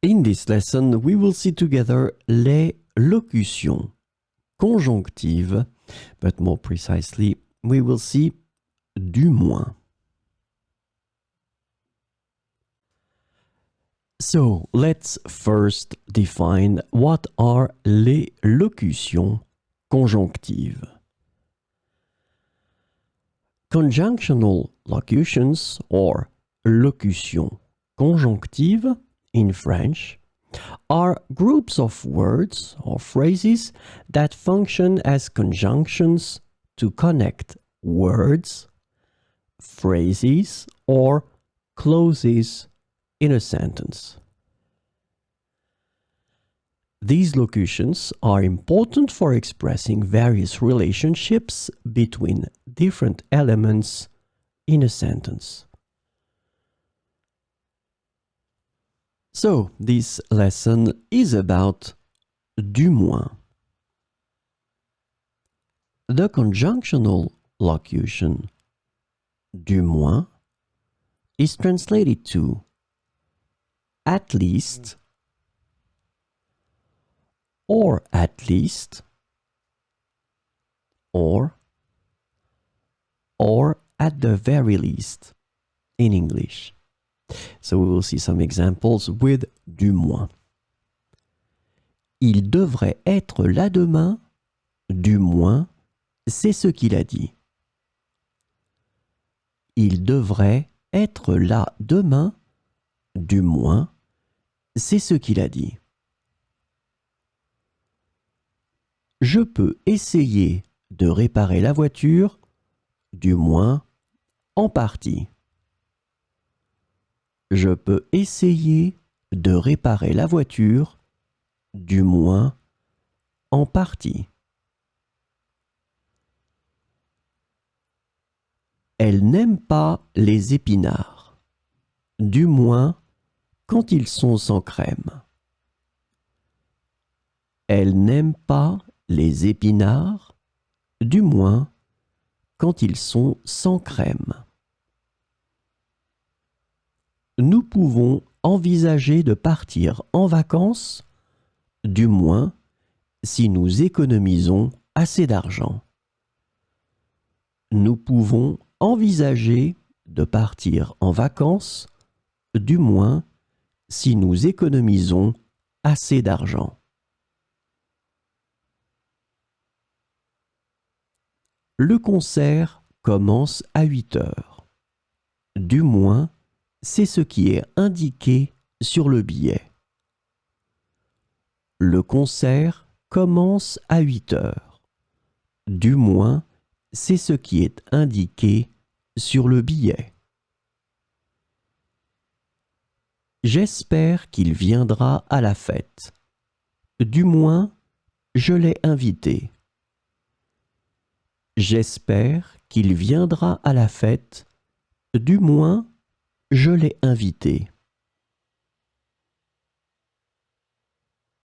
In this lesson, we will see together les locutions, conjonctives, but more precisely, we will see du moins. So, let's first define what are les locutions conjonctives. Conjunctional locutions, or locutions conjonctives in French, are groups of words or phrases that function as conjunctions to connect words, phrases, or clauses in a sentence. These locutions are important for expressing various relationships between different elements in a sentence. So, this lesson is about du moins. The conjunctional locution du moins is translated to at least, or at least, or at the very least in English. So we will see some examples with du moins. Il devrait être là demain, du moins, c'est ce qu'il a dit. Il devrait être là demain, du moins, c'est ce qu'il a dit. Je peux essayer de réparer la voiture, du moins, en partie. Je peux essayer de réparer la voiture, du moins, en partie. Elle n'aime pas les épinards, du moins, quand ils sont sans crème. Elle n'aime pas les épinards, du moins, quand ils sont sans crème. Nous pouvons envisager de partir en vacances, du moins, si nous économisons assez d'argent. Nous pouvons envisager de partir en vacances, du moins, si nous économisons assez d'argent. Le concert commence à 8 heures. Du moins, c'est ce qui est indiqué sur le billet. Le concert commence à 8 heures. Du moins, c'est ce qui est indiqué sur le billet. J'espère qu'il viendra à la fête. Du moins, je l'ai invité. J'espère qu'il viendra à la fête. Du moins, je l'ai invité.